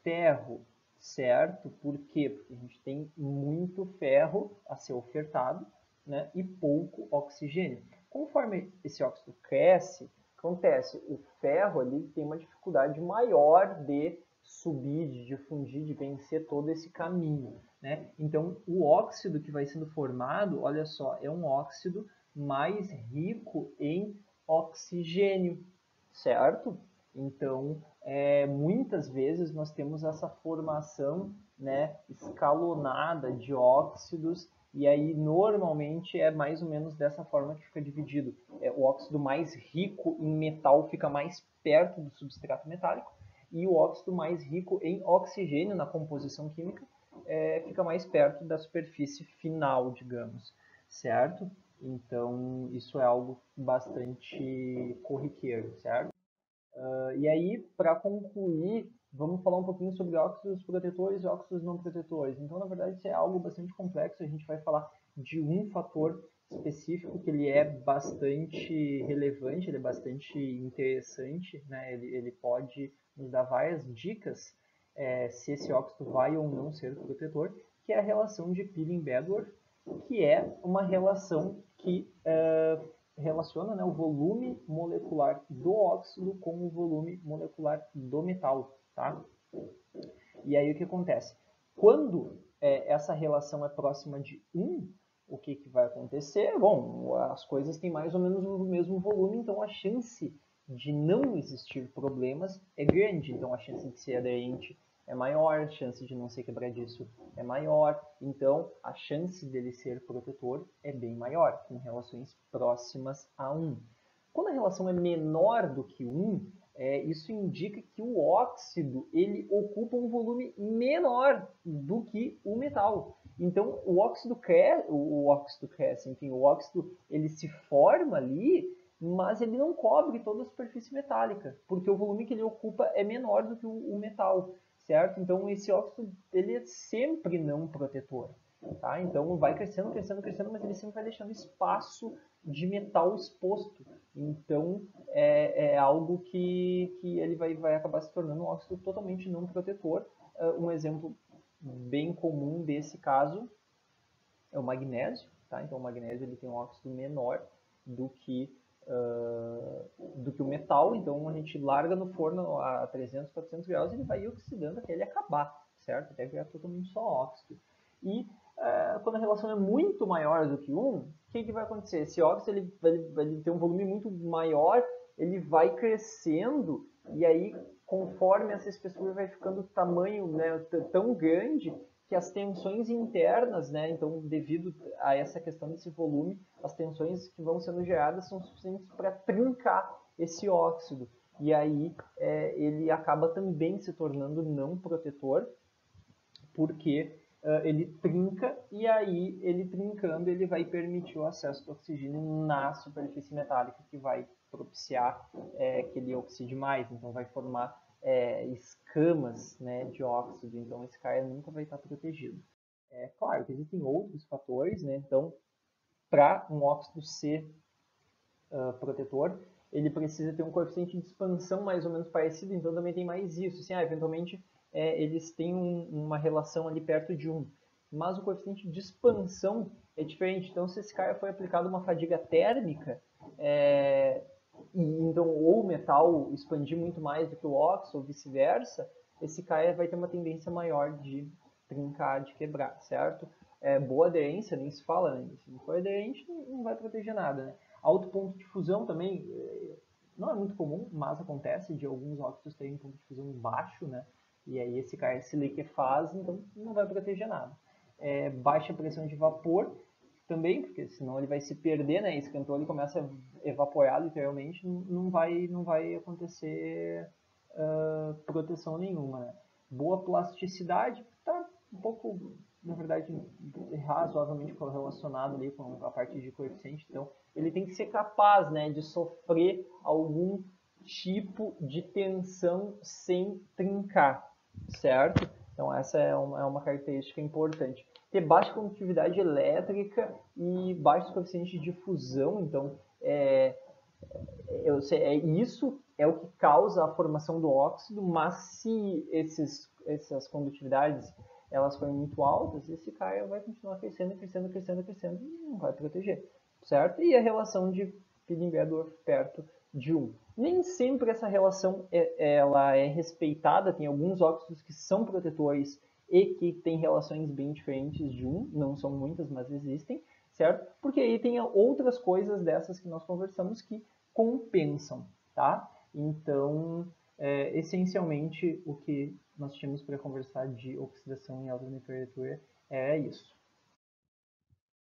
ferro, certo? Por quê? Porque a gente tem muito ferro a ser ofertado, né, e pouco oxigênio. Conforme esse óxido cresce, acontece, o ferro ali tem uma dificuldade maior de subir, de difundir, de vencer todo esse caminho, né? Então, o óxido que vai sendo formado, olha só, é um óxido mais rico em oxigênio, certo? Então, muitas vezes nós temos essa formação, né, escalonada de óxidos, e aí normalmente é mais ou menos dessa forma que fica dividido. O óxido mais rico em metal fica mais perto do substrato metálico, e o óxido mais rico em oxigênio na composição química fica mais perto da superfície final, digamos, certo? Então, isso é algo bastante corriqueiro, certo? E aí, para concluir, vamos falar um pouquinho sobre óxidos protetores e óxidos não protetores. Então, na verdade, isso é algo bastante complexo. A gente vai falar de um fator específico que ele é bastante relevante, ele é bastante interessante, né? Ele pode nos dar várias dicas se esse óxido vai ou não ser protetor, que é a relação de Pilling-Bedworth, que é uma relação que relaciona, né, o volume molecular do óxido com o volume molecular do metal, tá? E aí o que acontece? Quando essa relação é próxima de 1, o que vai acontecer? Bom, as coisas têm mais ou menos o mesmo volume, então a chance de não existir problemas é grande. Então a chance de ser aderente é maior, a chance de não ser quebradiço é maior, então a chance dele ser protetor é bem maior, em relações próximas a 1. Quando a relação é menor do que 1, isso indica que o óxido ele ocupa um volume menor do que o metal. Então o óxido cresce, enfim, o óxido ele se forma ali, mas ele não cobre toda a superfície metálica, porque o volume que ele ocupa é menor do que o metal, certo? Então esse óxido ele é sempre não protetor. Tá? Então vai crescendo, crescendo, crescendo, mas ele sempre vai deixando espaço de metal exposto. Então é algo que ele vai acabar se tornando um óxido totalmente não protetor. Um exemplo bem comum desse caso é o magnésio. Tá? Então o magnésio ele tem um óxido menor do que do que o metal, então a gente larga no forno a 300, 400 graus e ele vai oxidando até ele acabar, certo? Até virar totalmente só óxido. E quando a relação é muito maior do que 1, o que vai acontecer? Esse óxido ele tem um volume muito maior, ele vai crescendo e aí conforme essa espessura vai ficando tamanho, né, tão grande que as tensões internas, né, então devido a essa questão desse volume, as tensões que vão sendo geradas são suficientes para trincar esse óxido. E aí ele acaba também se tornando não protetor, porque ele trinca e aí ele trincando ele vai permitir o acesso do oxigênio na superfície metálica, que vai propiciar que ele oxide mais, então vai formar escamas, né, de óxido, então esse cara nunca vai estar protegido. É claro que existem outros fatores, né, então para um óxido ser protetor, ele precisa ter um coeficiente de expansão mais ou menos parecido, então também tem mais isso, assim, eventualmente eles têm uma relação ali perto de 1, mas o coeficiente de expansão é diferente, então se esse cara foi aplicado uma fadiga térmica, então ou o metal expandir muito mais do que o óxido, ou vice-versa, esse cara vai ter uma tendência maior de trincar, de quebrar, certo? Boa aderência, nem se fala, né? Se não for aderente, não vai proteger nada, né? Alto ponto de fusão também não é muito comum, mas acontece de alguns óxidos terem um ponto de fusão baixo, né? E aí esse cara se liquefaz, então não vai proteger nada. Baixa pressão de vapor também, porque senão ele vai se perder, né? Esquentou, ele começa a evaporar literalmente, não vai acontecer proteção nenhuma, né? Boa plasticidade, tá um pouco, na verdade, razoavelmente correlacionado ali com a parte de coeficiente, então ele tem que ser capaz, né, de sofrer algum tipo de tensão sem trincar, certo? Então essa é uma característica importante. Ter baixa condutividade elétrica e baixos coeficientes de fusão, então isso é o que causa a formação do óxido, mas se essas condutividades elas forem muito altas, esse cara vai continuar crescendo, crescendo, crescendo, crescendo e não vai proteger, certo? E a relação de Pillin-Berdorf perto de 1. Nem sempre essa relação ela é respeitada, tem alguns óxidos que são protetores e que têm relações bem diferentes de 1, não são muitas, mas existem, certo? Porque aí tem outras coisas dessas que nós conversamos que compensam, tá? Então, essencialmente, o que nós tínhamos para conversar de oxidação em alta temperatura é isso.